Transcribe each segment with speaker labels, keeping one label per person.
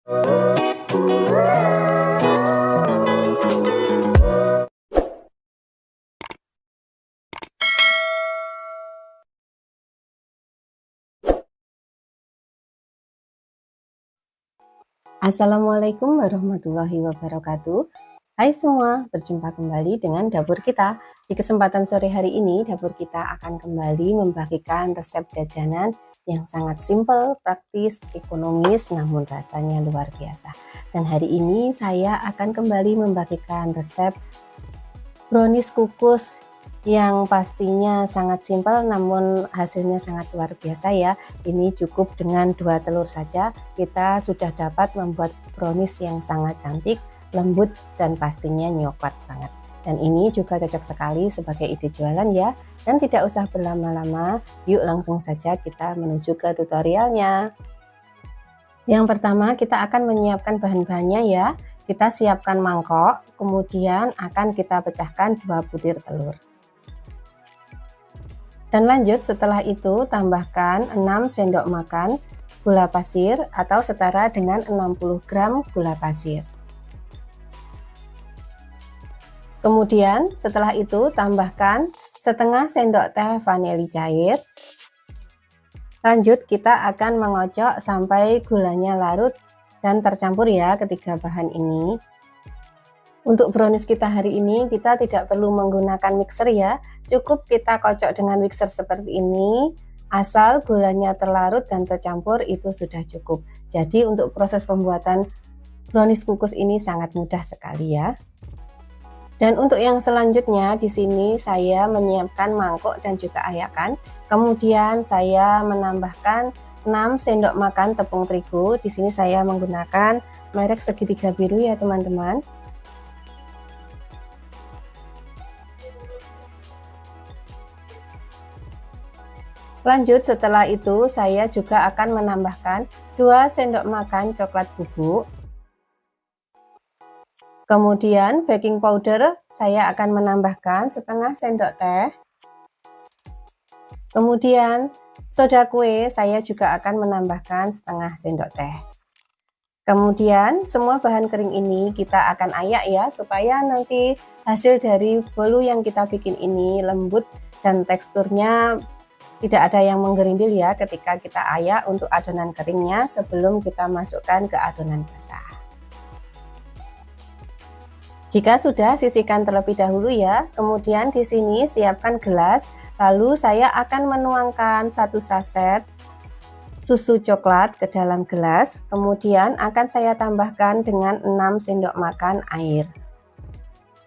Speaker 1: Assalamualaikum warahmatullahi wabarakatuh. Hai semua, berjumpa kembali dengan dapur kita. Di kesempatan sore hari ini, dapur kita akan kembali membagikan resep jajanan yang sangat simpel, praktis, ekonomis, namun rasanya luar biasa. Dan hari ini saya akan kembali membagikan resep brownies kukus yang pastinya sangat simpel namun hasilnya sangat luar biasa ya. Ini cukup dengan 2 telur saja kita sudah dapat membuat brownies yang sangat cantik, lembut, dan pastinya nyoklat banget. Dan ini juga cocok sekali sebagai ide jualan ya. Dan tidak usah berlama-lama, yuk langsung saja kita menuju ke tutorialnya. Yang pertama kita akan menyiapkan bahan-bahannya ya. Kita siapkan mangkok, kemudian akan kita pecahkan 2 butir telur. Dan lanjut setelah itu tambahkan 6 sendok makan gula pasir atau setara dengan 60 gram gula pasir. Kemudian setelah itu tambahkan setengah sendok teh vanili cair. Lanjut kita akan mengocok sampai gulanya larut dan tercampur ya ketiga bahan ini. Untuk brownies kita hari ini kita tidak perlu menggunakan mixer ya, cukup kita kocok dengan mixer seperti ini, asal gulanya terlarut dan tercampur itu sudah cukup. Jadi untuk proses pembuatan brownies kukus ini sangat mudah sekali ya. Dan untuk yang selanjutnya di sini saya menyiapkan mangkok dan juga ayakan, kemudian saya menambahkan 6 sendok makan tepung terigu. Di sini saya menggunakan merek segitiga biru ya teman-teman. Lanjut setelah itu saya juga akan menambahkan 2 sendok makan coklat bubuk. Kemudian baking powder saya akan menambahkan setengah sendok teh. Kemudian soda kue saya juga akan menambahkan setengah sendok teh. Kemudian semua bahan kering ini kita akan ayak ya supaya nanti hasil dari bolu yang kita bikin ini lembut dan teksturnya tidak ada yang menggerindil ya ketika kita ayak untuk adonan keringnya sebelum kita masukkan ke adonan basah. Jika sudah, sisihkan terlebih dahulu ya. Kemudian di sini siapkan gelas, lalu saya akan menuangkan 1 saset susu coklat ke dalam gelas. Kemudian akan saya tambahkan dengan 6 sendok makan air.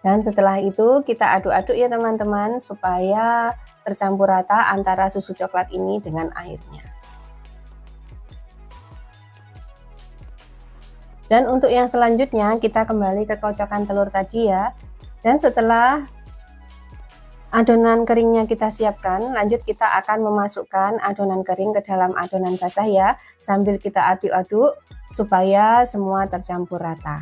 Speaker 1: Dan setelah itu kita aduk-aduk ya teman-teman supaya tercampur rata antara susu coklat ini dengan airnya. Dan untuk yang selanjutnya kita kembali ke kocokan telur tadi ya. Dan setelah adonan keringnya kita siapkan, lanjut kita akan memasukkan adonan kering ke dalam adonan basah ya, sambil kita aduk-aduk supaya semua tercampur rata.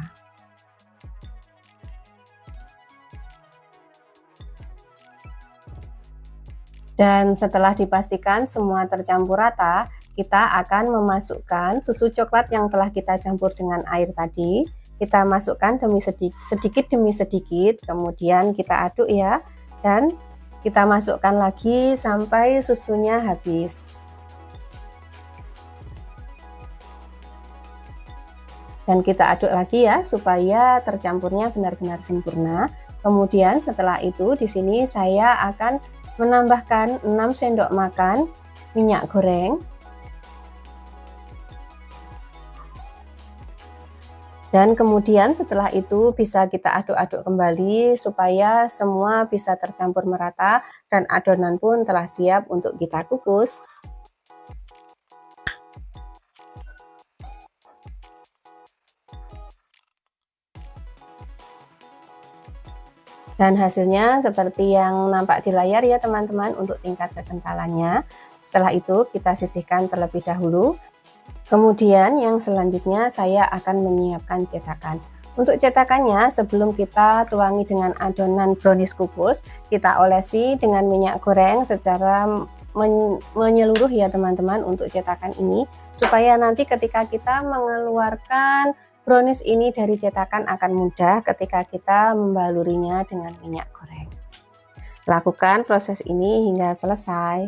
Speaker 1: Dan setelah dipastikan semua tercampur rata, kita akan memasukkan susu coklat yang telah kita campur dengan air tadi. Kita masukkan sedikit demi sedikit, kemudian kita aduk ya. Dan kita masukkan lagi sampai susunya habis. Dan kita aduk lagi ya supaya tercampurnya benar-benar sempurna. Kemudian setelah itu di sini saya akan menambahkan 6 sendok makan minyak goreng. Dan kemudian setelah itu bisa kita aduk-aduk kembali supaya semua bisa tercampur merata dan adonan pun telah siap untuk kita kukus. Dan hasilnya seperti yang nampak di layar ya teman-teman untuk tingkat kekentalannya. Setelah itu kita sisihkan terlebih dahulu. Kemudian yang selanjutnya saya akan menyiapkan cetakan. Untuk cetakannya sebelum kita tuangi dengan adonan brownies kukus, kita olesi dengan minyak goreng secara menyeluruh ya teman-teman untuk cetakan ini, supaya nanti ketika kita mengeluarkan brownies ini dari cetakan akan mudah ketika kita membalurinya dengan minyak goreng. Lakukan proses ini hingga selesai.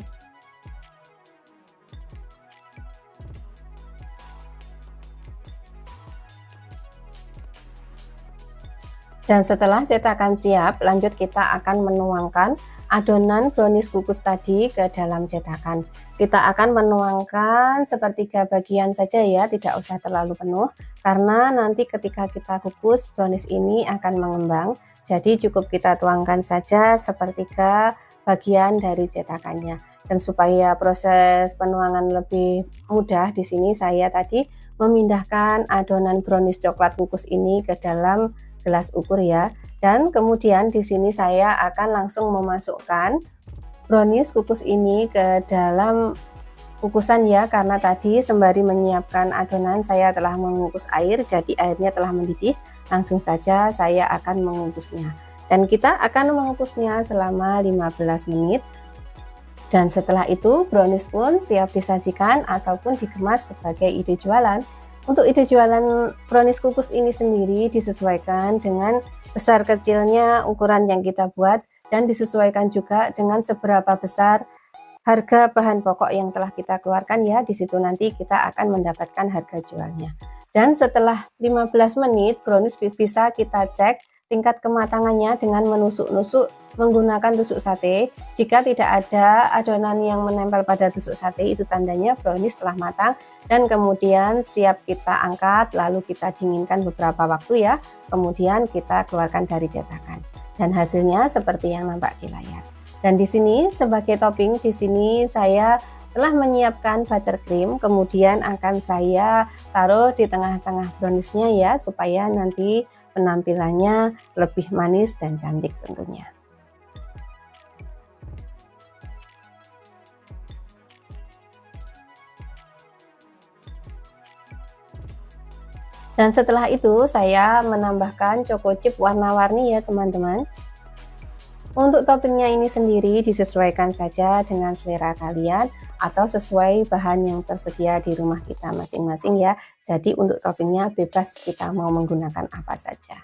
Speaker 1: Dan setelah cetakan siap, lanjut kita akan menuangkan adonan brownies kukus tadi ke dalam cetakan. Kita akan menuangkan sepertiga bagian saja ya, tidak usah terlalu penuh, karena nanti ketika kita kukus brownies ini akan mengembang. Jadi cukup kita tuangkan saja sepertiga bagian dari cetakannya. Dan supaya proses penuangan lebih mudah, di sini saya tadi memindahkan adonan brownies coklat kukus ini ke dalam gelas ukur ya. Dan kemudian di sini saya akan langsung memasukkan brownies kukus ini ke dalam kukusan ya, karena tadi sembari menyiapkan adonan saya telah mengukus air, jadi airnya telah mendidih. Langsung saja saya akan mengukusnya, dan kita akan mengukusnya selama 15 menit. Dan setelah itu brownies pun siap disajikan ataupun dikemas sebagai ide jualan. Untuk ide jualan brownies kukus ini sendiri disesuaikan dengan besar kecilnya ukuran yang kita buat, dan disesuaikan juga dengan seberapa besar harga bahan pokok yang telah kita keluarkan ya. Di situ nanti kita akan mendapatkan harga jualnya. Dan setelah 15 menit brownies bisa kita cek tingkat kematangannya dengan menusuk-nusuk menggunakan tusuk sate. Jika tidak ada adonan yang menempel pada tusuk sate, itu tandanya brownies telah matang dan kemudian siap kita angkat, lalu kita dinginkan beberapa waktu ya. Kemudian kita keluarkan dari cetakan. Dan hasilnya seperti yang nampak di layar. Dan di sini sebagai topping, di sini saya telah menyiapkan buttercream, kemudian akan saya taruh di tengah-tengah browniesnya ya, supaya nanti penampilannya lebih manis dan cantik tentunya. Dan setelah itu saya menambahkan choco chip warna-warni ya teman-teman. Untuk toppingnya ini sendiri disesuaikan saja dengan selera kalian atau sesuai bahan yang tersedia di rumah kita masing-masing ya. Jadi untuk toppingnya bebas kita mau menggunakan apa saja.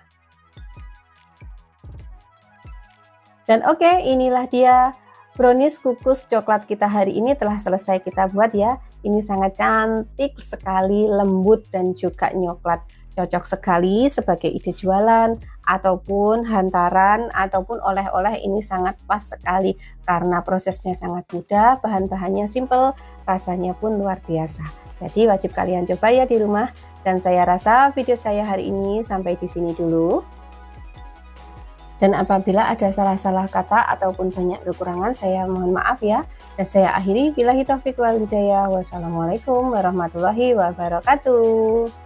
Speaker 1: Dan oke, inilah dia brownies kukus coklat kita hari ini telah selesai kita buat ya. Ini sangat cantik sekali, lembut dan juga coklat. Cocok sekali sebagai ide jualan ataupun hantaran ataupun oleh-oleh, ini sangat pas sekali karena prosesnya sangat mudah, bahan-bahannya simple, rasanya pun luar biasa. Jadi wajib kalian coba ya di rumah. Dan saya rasa video saya hari ini sampai di sini dulu. Dan apabila ada salah-salah kata ataupun banyak kekurangan, saya mohon maaf ya. Dan saya akhiri, billahi taufiq wal hidayah. Wassalamualaikum warahmatullahi wabarakatuh.